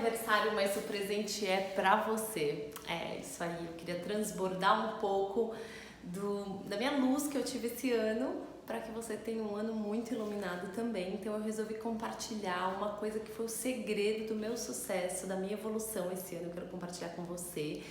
aniversário, mas o presente é pra você. É isso aí, eu queria transbordar um pouco da minha luz que eu tive esse ano, para que você tenha um ano muito iluminado também. Então eu resolvi compartilhar uma coisa que foi o segredo do meu sucesso, da minha evolução esse ano. Eu quero compartilhar com você.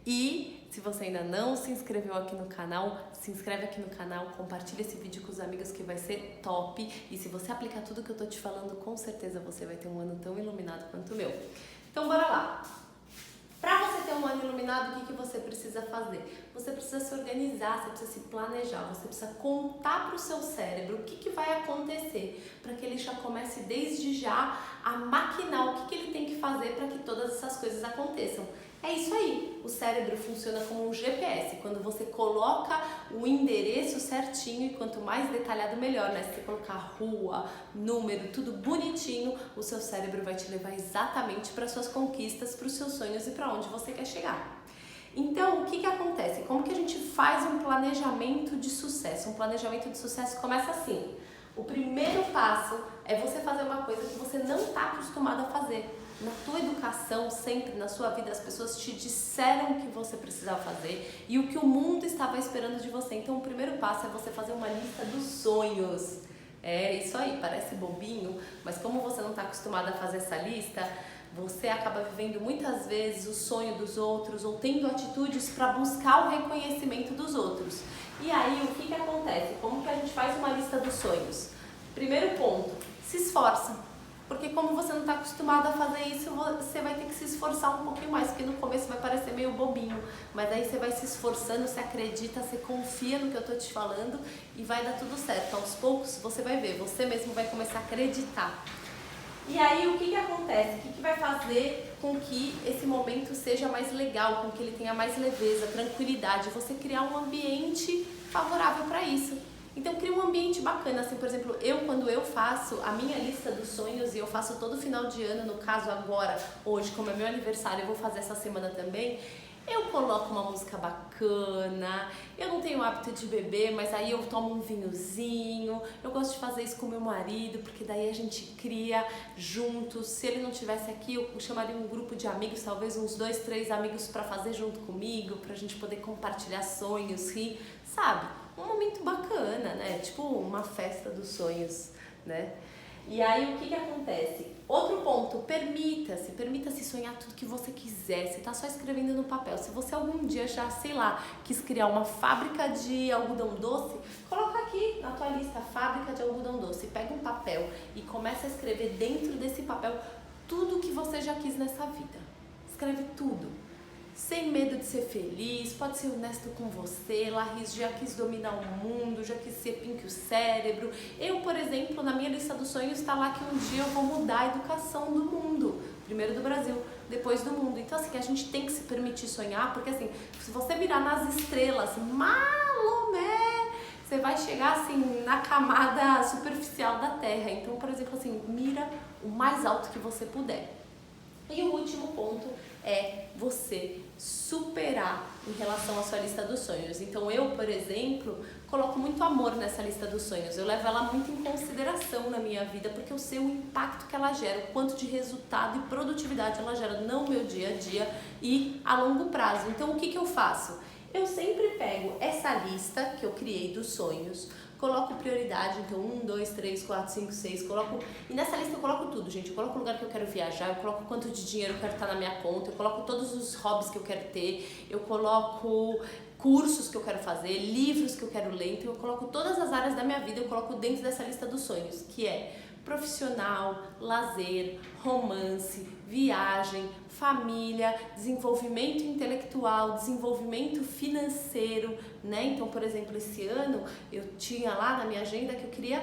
E se você ainda não se inscreveu aqui no canal, se inscreve aqui no canal, compartilha esse vídeo com os amigos que vai ser top. E se você aplicar tudo que eu tô te falando, com certeza você vai ter um ano tão iluminado quanto o meu. Então bora lá! Para você ter um ano iluminado, o que você precisa fazer? Você precisa se organizar, você precisa se planejar, você precisa contar para o seu cérebro o que vai acontecer, para que ele já comece desde já a maquinar o que ele tem que fazer para que todas essas coisas aconteçam. É isso aí, o cérebro funciona como um GPS, quando você coloca o endereço certinho e quanto mais detalhado melhor, né? Se você colocar rua, número, tudo bonitinho, o seu cérebro vai te levar exatamente para suas conquistas, para os seus sonhos e para onde você quer chegar. Então, o que acontece? Como que a gente faz um planejamento de sucesso? Um planejamento de sucesso começa assim. O primeiro passo é você fazer uma coisa que você não está acostumado a fazer. Na tua educação, sempre na sua vida, as pessoas te disseram o que você precisava fazer e o que o mundo estava esperando de você. Então, o primeiro passo é você fazer uma lista dos sonhos. É isso aí, parece bobinho, mas como você não está acostumado a fazer essa lista, você acaba vivendo muitas vezes o sonho dos outros ou tendo atitudes para buscar o reconhecimento dos outros. E aí, o que acontece? Como que a gente faz uma lista dos sonhos? Primeiro ponto, se esforça. Porque como você não está acostumado a fazer isso, você vai ter que se esforçar um pouquinho mais, porque no começo vai parecer meio bobinho, mas aí você vai se esforçando, você acredita, você confia no que eu estou te falando e vai dar tudo certo. Aos poucos você vai ver, você mesmo vai começar a acreditar. E aí o que acontece? O que vai fazer com que esse momento seja mais legal, com que ele tenha mais leveza, tranquilidade, você criar um ambiente favorável para isso. Então cria um ambiente bacana, assim, por exemplo, quando eu faço a minha lista dos sonhos e eu faço todo final de ano, no caso agora, hoje, como é meu aniversário, eu vou fazer essa semana também, eu coloco uma música bacana, eu não tenho hábito de beber, mas aí eu tomo um vinhozinho, eu gosto de fazer isso com meu marido, porque daí a gente cria juntos. Se ele não estivesse aqui, eu chamaria um grupo de amigos, talvez uns 2, 3 amigos para fazer junto comigo, pra gente poder compartilhar sonhos, rir, sabe? Um momento bacana, né? Tipo uma festa dos sonhos, né? E aí o que acontece? Outro ponto, permita-se sonhar tudo que você quiser. Você tá só escrevendo no papel. Se você algum dia já, sei lá, quis criar uma fábrica de algodão doce, coloca aqui na tua lista, fábrica de algodão doce. Pega um papel e começa a escrever dentro desse papel tudo que você já quis nessa vida. Escreve tudo. Sem medo de ser feliz, pode ser honesto com você. Laris já quis dominar o mundo, já quis ser pink o cérebro. Eu, por exemplo, na minha lista dos sonhos está lá que um dia eu vou mudar a educação do mundo. Primeiro do Brasil, depois do mundo. Então, assim, a gente tem que se permitir sonhar, porque assim, se você virar nas estrelas, Malomé, você vai chegar assim na camada superficial da Terra. Então, por exemplo, assim, mira o mais alto que você puder. E o último ponto é você superar em relação à sua lista dos sonhos. Então eu, por exemplo, coloco muito amor nessa lista dos sonhos. Eu levo ela muito em consideração na minha vida, porque eu sei o impacto que ela gera, o quanto de resultado e produtividade ela gera no meu dia a dia e a longo prazo. Então o que eu faço? Eu sempre pego essa lista que eu criei dos sonhos, coloco prioridade, então 1, 2, 3, 4, 5, 6, e nessa lista eu coloco tudo, gente. Eu coloco o lugar que eu quero viajar, eu coloco quanto de dinheiro eu quero estar na minha conta, eu coloco todos os hobbies que eu quero ter, eu coloco cursos que eu quero fazer, livros que eu quero ler, então eu coloco todas as áreas da minha vida, eu coloco dentro dessa lista dos sonhos, que é profissional, lazer, romance, viagem, família, desenvolvimento intelectual, desenvolvimento financeiro, né? Então, por exemplo, esse ano eu tinha lá na minha agenda que eu queria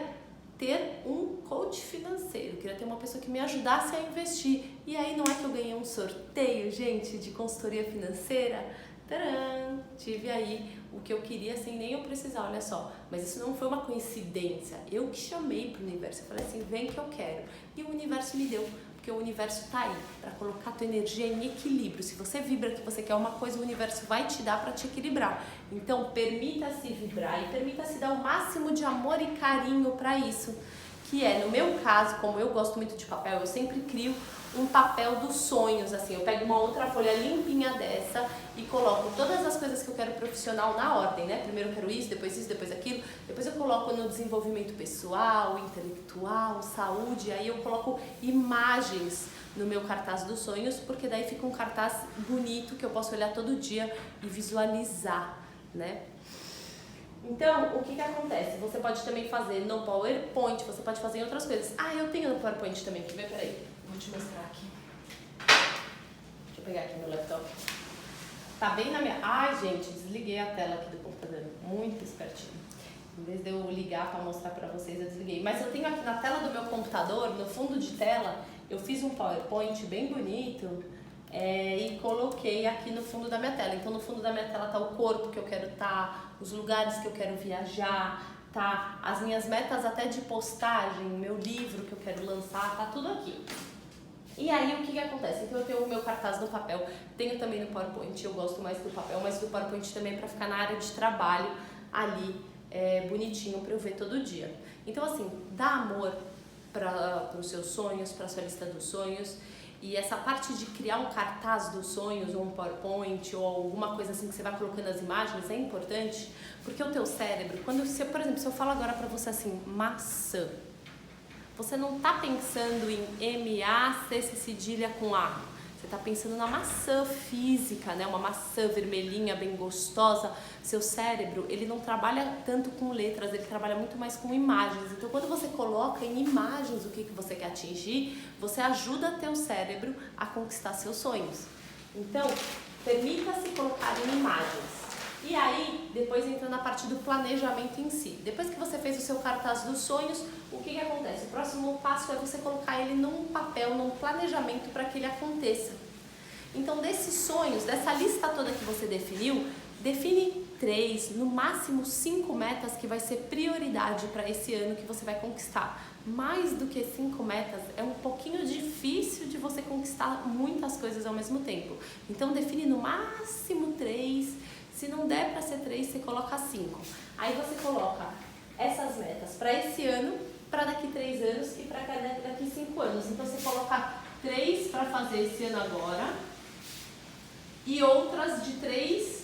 ter um coach financeiro, queria ter uma pessoa que me ajudasse a investir. E aí não é que eu ganhei um sorteio, gente, de consultoria financeira? Tcharam! Tive aí o que eu queria sem nem eu precisar, olha só. Mas isso não foi uma coincidência. Eu que chamei pro universo. Eu falei assim, vem que eu quero. E o universo me deu. Porque o universo tá aí para colocar a tua energia em equilíbrio. Se você vibra que você quer uma coisa, o universo vai te dar para te equilibrar. Então, permita-se vibrar e permita-se dar o máximo de amor e carinho para isso. que é, no meu caso, como eu gosto muito de papel, eu sempre crio um papel dos sonhos, assim, eu pego uma outra folha limpinha dessa e coloco todas as coisas que eu quero profissional na ordem, né? Primeiro eu quero isso, depois aquilo, depois eu coloco no desenvolvimento pessoal, intelectual, saúde, aí eu coloco imagens no meu cartaz dos sonhos, porque daí fica um cartaz bonito que eu posso olhar todo dia e visualizar, né? Então, o que acontece? Você pode também fazer no PowerPoint, você pode fazer em outras coisas. Ah, eu tenho no PowerPoint também, quer ver? Peraí, vou te mostrar aqui. Deixa eu pegar aqui meu laptop. Tá bem na minha... Ai, gente, desliguei a tela aqui do computador, muito espertinho. Em vez de eu ligar para mostrar para vocês, eu desliguei. Mas eu tenho aqui na tela do meu computador, no fundo de tela, eu fiz um PowerPoint bem bonito e coloquei aqui no fundo da minha tela. Então, no fundo da minha tela tá o corpo que eu quero estar, os lugares que eu quero viajar, tá as minhas metas até de postagem, o meu livro que eu quero lançar, tá tudo aqui. E aí, o que acontece? Então, eu tenho o meu cartaz no papel, tenho também no PowerPoint, eu gosto mais do papel, mas do PowerPoint também para ficar na área de trabalho ali, bonitinho para eu ver todo dia. Então, assim, dá amor para os seus sonhos, para a sua lista dos sonhos. E essa parte de criar um cartaz dos sonhos, ou um PowerPoint, ou alguma coisa assim que você vai colocando as imagens, é importante, porque o teu cérebro, por exemplo, se eu falo agora para você assim, maçã, você não está pensando em M-A-C cedilha com A. Você está pensando na maçã física, né? Uma maçã vermelhinha, bem gostosa. Seu cérebro, ele não trabalha tanto com letras, ele trabalha muito mais com imagens. Então, quando você coloca em imagens o que você quer atingir, você ajuda teu cérebro a conquistar seus sonhos. Então, permita-se colocar em imagens. E aí, depois entra na parte do planejamento em si. Depois que você fez o seu cartaz dos sonhos, o que acontece? O próximo passo é você colocar ele num papel, num planejamento para que ele aconteça. Então, desses sonhos, dessa lista toda que você definiu, define 3, no máximo 5 metas que vai ser prioridade para esse ano que você vai conquistar. Mais do que 5 metas, é um pouquinho difícil de você conquistar muitas coisas ao mesmo tempo. Então, define no máximo 3. Se não der para ser 3, você coloca 5. Aí você coloca essas metas para esse ano, para daqui 3 anos e para daqui 5 anos. Então você coloca 3 para fazer esse ano agora e outras de 3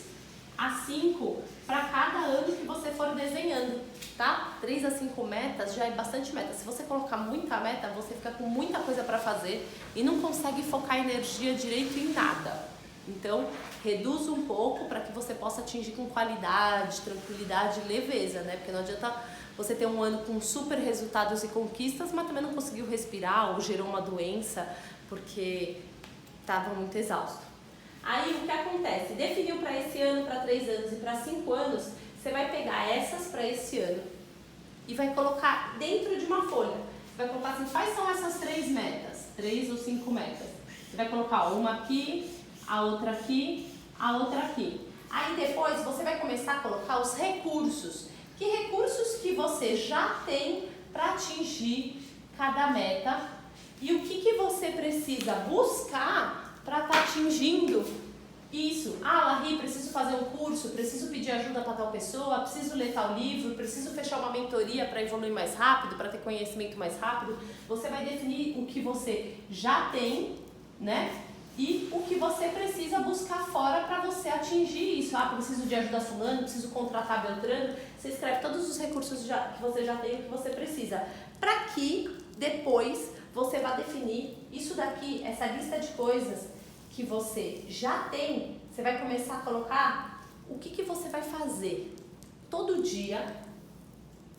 a 5 para cada ano que você for desenhando, tá? 3 a 5 metas já é bastante meta. Se você colocar muita meta, você fica com muita coisa para fazer e não consegue focar energia direito em nada. Então, reduz um pouco para que você possa atingir com qualidade, tranquilidade e leveza, né? Porque não adianta você ter um ano com super resultados e conquistas, mas também não conseguiu respirar ou gerou uma doença porque estava muito exausto. Aí, o que acontece? Definiu para esse ano, para 3 anos e para 5 anos, você vai pegar essas para esse ano e vai colocar dentro de uma folha. Você vai colocar assim, quais são essas 3 metas? 3 ou 5 metas. Você vai colocar uma aqui, a outra aqui, a outra aqui. Aí depois você vai começar a colocar os recursos. Que recursos que você já tem para atingir cada meta e o que você precisa buscar para estar atingindo isso. Ah, Larry, preciso fazer um curso, preciso pedir ajuda para tal pessoa, preciso ler tal livro, preciso fechar uma mentoria para evoluir mais rápido, para ter conhecimento mais rápido. Você vai definir o que você já tem, né? E o que você precisa buscar fora para você atingir isso. Ah, preciso de ajuda fulano, preciso contratar Beltrano. Você escreve todos os recursos que você já tem, o que você precisa. Para que depois você vá definir isso daqui, essa lista de coisas que você já tem, você vai começar a colocar o que você vai fazer todo dia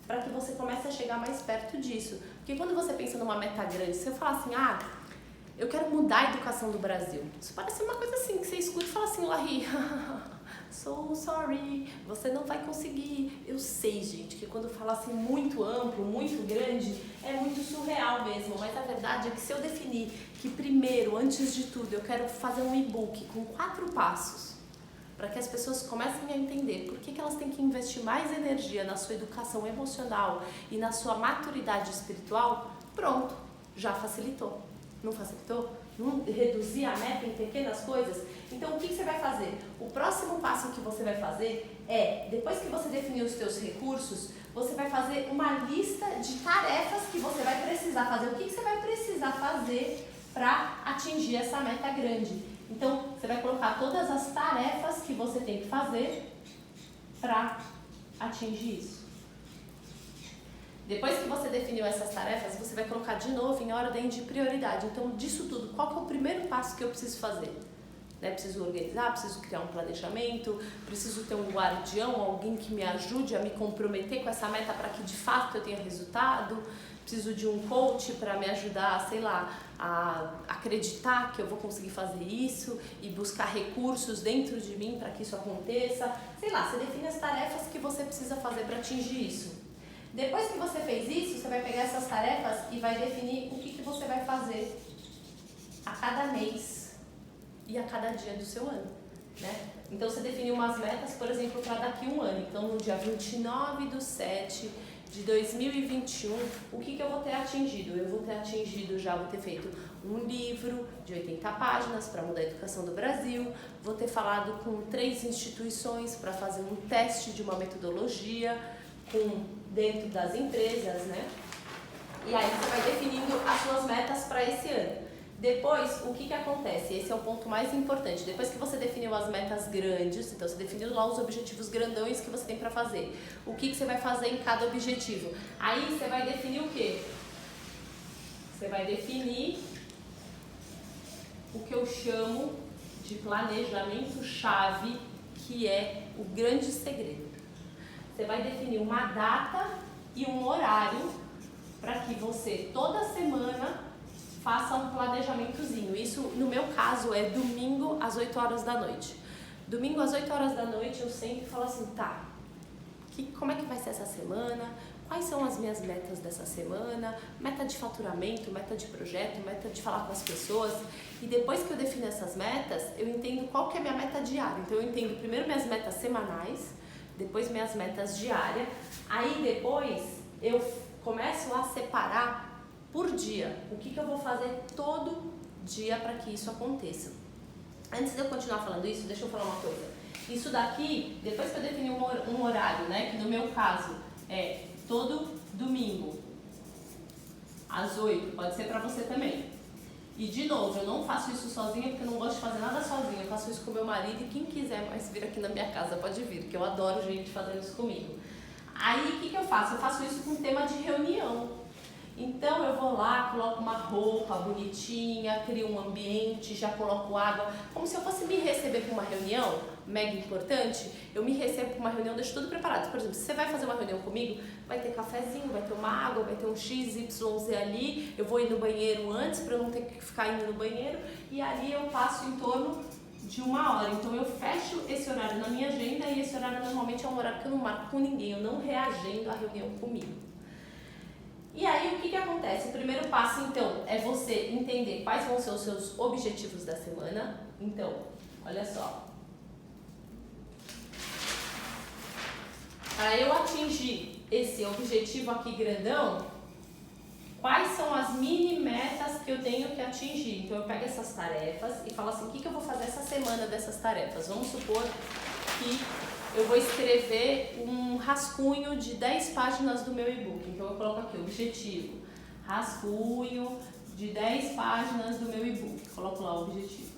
para que você comece a chegar mais perto disso. Porque quando você pensa numa meta grande, você fala assim, eu quero mudar a educação do Brasil. Isso parece uma coisa assim, que você escuta e fala assim, Larry, so sorry, você não vai conseguir. Eu sei, gente, que quando fala assim muito amplo, muito grande, é muito surreal mesmo. Mas a verdade é que se eu definir que primeiro, antes de tudo, eu quero fazer um e-book com 4 passos, para que as pessoas comecem a entender por que elas têm que investir mais energia na sua educação emocional e na sua maturidade espiritual, pronto, já facilitou. Não facilitou? Não reduzir a meta em pequenas coisas? Então, o que você vai fazer? O próximo passo que você vai fazer é, depois que você definir os seus recursos, você vai fazer uma lista de tarefas que você vai precisar fazer. O que você vai precisar fazer para atingir essa meta grande? Então, você vai colocar todas as tarefas que você tem que fazer para atingir isso. Depois que você definiu essas tarefas, você vai colocar de novo em ordem de prioridade. Então, disso tudo, qual que é o primeiro passo que eu preciso fazer? Preciso organizar, preciso criar um planejamento, preciso ter um guardião, alguém que me ajude a me comprometer com essa meta para que de fato eu tenha resultado. Preciso de um coach para me ajudar, sei lá, a acreditar que eu vou conseguir fazer isso e buscar recursos dentro de mim para que isso aconteça. Sei lá, você define as tarefas que você precisa fazer para atingir isso. Depois que você fez isso, você vai pegar essas tarefas e vai definir o que você vai fazer a cada mês e a cada dia do seu ano, né? Então, você definiu umas metas, por exemplo, para daqui a um ano. Então, no dia 29/7/2021, o que eu vou ter atingido? Eu vou ter atingido, já vou ter feito um livro de 80 páginas para mudar a educação do Brasil, vou ter falado com 3 instituições para fazer um teste de uma metodologia dentro das empresas, né? E aí você vai definindo as suas metas para esse ano. Depois, o que acontece? Esse é o ponto mais importante. Depois que você definiu as metas grandes, então você definiu lá os objetivos grandões que você tem para fazer. O que você vai fazer em cada objetivo? Aí você vai definir o quê? Você vai definir o que eu chamo de planejamento-chave, que é o grande segredo. Você vai definir uma data e um horário para que você, toda semana, faça um planejamentozinho. Isso, no meu caso, é domingo às 8 horas da noite. Domingo às 8 horas da noite eu sempre falo assim, tá, como é que vai ser essa semana? Quais são as minhas metas dessa semana? Meta de faturamento, meta de projeto, meta de falar com as pessoas. E depois que eu defino essas metas, eu entendo qual que é a minha meta diária. Então eu entendo primeiro minhas metas semanais, depois minhas metas diárias. Aí depois eu começo a separar por dia, o que eu vou fazer todo dia para que isso aconteça. Antes de eu continuar falando isso, deixa eu falar uma coisa. Isso daqui, depois que eu defini um horário, né, que no meu caso é todo domingo, às 8, pode ser para você também. E de novo, eu não faço isso sozinha porque eu não gosto de fazer nada sozinha, eu faço isso com meu marido e quem quiser mais vir aqui na minha casa pode vir, que eu adoro gente fazendo isso comigo. Aí, o que eu faço? Eu faço isso com tema de reunião. Então eu vou lá, coloco uma roupa bonitinha, crio um ambiente, já coloco água, como se eu fosse me receber para uma reunião mega importante. Eu me recebo para uma reunião, deixo tudo preparado. Por exemplo, se você vai fazer uma reunião comigo, vai ter cafezinho, vai ter uma água, vai ter um XYZ ali, eu vou ir no banheiro antes para eu não ter que ficar indo no banheiro, e ali eu passo em torno de 1 hora. Então eu fecho esse horário na minha agenda e esse horário normalmente é um horário que eu não marco com ninguém, eu não reagendo à reunião comigo. E aí, o que acontece? O primeiro passo, então, é você entender quais vão ser os seus objetivos da semana. Então, olha só. Para eu atingir esse objetivo aqui grandão, quais são as mini metas que eu tenho que atingir? Então, eu pego essas tarefas e falo assim, o que eu vou fazer essa semana dessas tarefas? Vamos supor que eu vou escrever um rascunho de 10 páginas do meu e-book. Então eu coloco aqui, objetivo, rascunho de 10 páginas do meu e-book. Coloco lá o objetivo.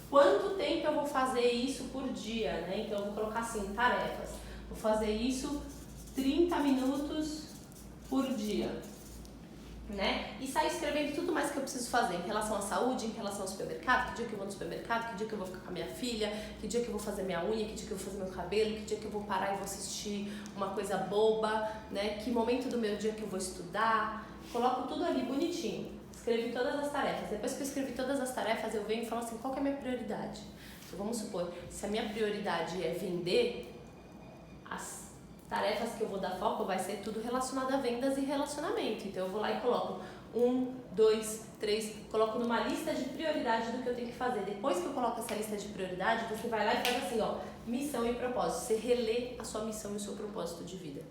Quanto tempo eu vou fazer isso por dia, né? Então eu vou colocar assim, tarefas. Vou fazer isso 30 minutos por dia, né? E sair escrevendo tudo mais que eu preciso fazer em relação à saúde, em relação ao supermercado, que dia que eu vou no supermercado, que dia que eu vou ficar com a minha filha, que dia que eu vou fazer minha unha, que dia que eu vou fazer meu cabelo, que dia que eu vou parar e vou assistir uma coisa boba, né? Que momento do meu dia que eu vou estudar. Coloco tudo ali bonitinho. Escrevi todas as tarefas. Depois que eu escrevi todas as tarefas, eu venho e falo assim, qual que é a minha prioridade? Então vamos supor, se a minha prioridade é vender, as tarefas que eu vou dar foco vai ser tudo relacionado a vendas e relacionamento. Então eu vou lá e coloco 1, 2, 3, coloco numa lista de prioridade do que eu tenho que fazer. Depois que eu coloco essa lista de prioridade, você vai lá e faz assim, ó, missão e propósito. Você relê a sua missão e o seu propósito de vida.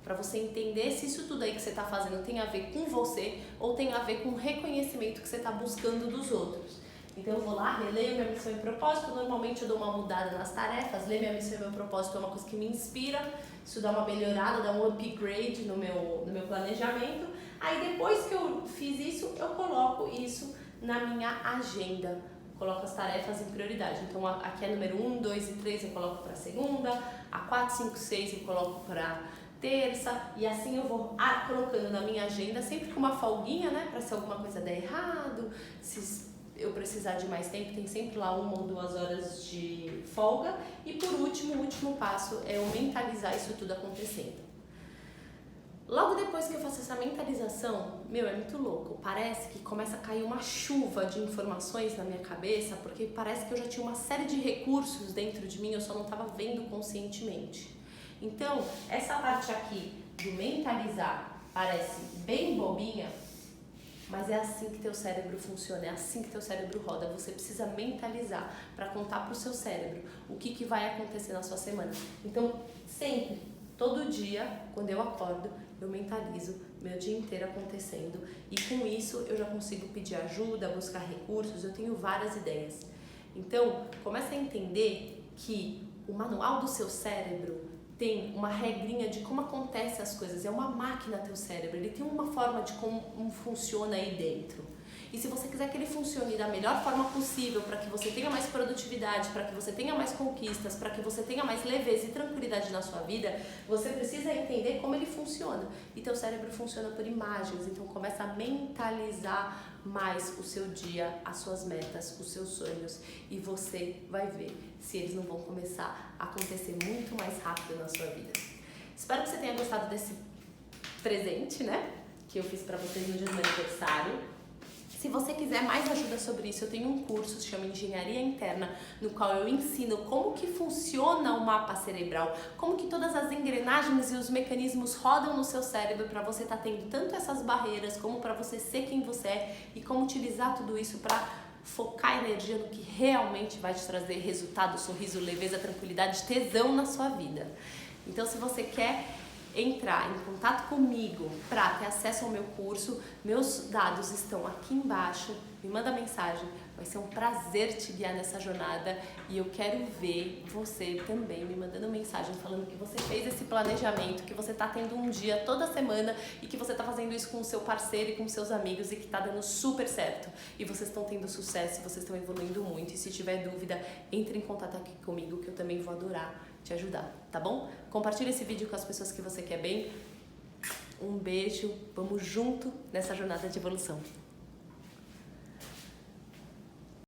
para você entender se isso tudo aí que você está fazendo tem a ver com você ou tem a ver com o reconhecimento que você está buscando dos outros. Então eu vou lá, releio minha missão e propósito, normalmente eu dou uma mudada nas tarefas, ler minha missão e meu propósito é uma coisa que me inspira, isso dá uma melhorada, dá um upgrade no meu planejamento. Aí depois que eu fiz isso, eu coloco isso na minha agenda, coloco as tarefas em prioridade. Então aqui é número 1, 2 e 3 eu coloco para segunda, a 4, 5, 6 eu coloco para terça, e assim eu vou colocando na minha agenda, sempre com uma folguinha, né, para se alguma coisa der errado, se eu precisar de mais tempo, tem sempre lá 1 ou 2 horas de folga. E por último, o último passo é eu mentalizar isso tudo acontecendo. Logo depois que eu faço essa mentalização, é muito louco, parece que começa a cair uma chuva de informações na minha cabeça, porque parece que eu já tinha uma série de recursos dentro de mim, eu só não estava vendo conscientemente. Então, essa parte aqui do mentalizar parece bem bobinha, mas é assim que teu cérebro funciona, é assim que teu cérebro roda. Você precisa mentalizar para contar para o seu cérebro o que vai acontecer na sua semana. Então, sempre, todo dia, quando eu acordo, eu mentalizo meu dia inteiro acontecendo. E com isso, eu já consigo pedir ajuda, buscar recursos, eu tenho várias ideias. Então, comece a entender que o manual do seu cérebro tem uma regrinha de como acontecem as coisas, é uma máquina teu cérebro, ele tem uma forma de como funciona aí dentro. E se você quiser que ele funcione da melhor forma possível, para que você tenha mais produtividade, para que você tenha mais conquistas, para que você tenha mais leveza e tranquilidade na sua vida, você precisa entender como ele funciona. E teu cérebro funciona por imagens, então começa a mentalizar mais o seu dia, as suas metas, os seus sonhos, e você vai ver se eles não vão começar a acontecer muito mais rápido na sua vida. Espero que você tenha gostado desse presente, né, que eu fiz para vocês no dia do meu aniversário. Se você quiser mais ajuda sobre isso, eu tenho um curso que se chama Engenharia Interna, no qual eu ensino como que funciona o mapa cerebral, como que todas as engrenagens e os mecanismos rodam no seu cérebro para você estar tendo tanto essas barreiras, como para você ser quem você é, e como utilizar tudo isso para focar energia no que realmente vai te trazer resultado, sorriso, leveza, tranquilidade, tesão na sua vida. Então, se você quer entrar em contato comigo para ter acesso ao meu curso, meus dados estão aqui embaixo, me manda mensagem, vai ser um prazer te guiar nessa jornada, e eu quero ver você também me mandando mensagem falando que você fez esse planejamento, que você está tendo um dia toda semana e que você está fazendo isso com o seu parceiro e com seus amigos e que está dando super certo, e vocês estão tendo sucesso, vocês estão evoluindo muito. E se tiver dúvida, entre em contato aqui comigo, que eu também vou adorar te ajudar, tá bom? Compartilha esse vídeo com as pessoas que você quer bem. Um beijo, vamos junto nessa jornada de evolução.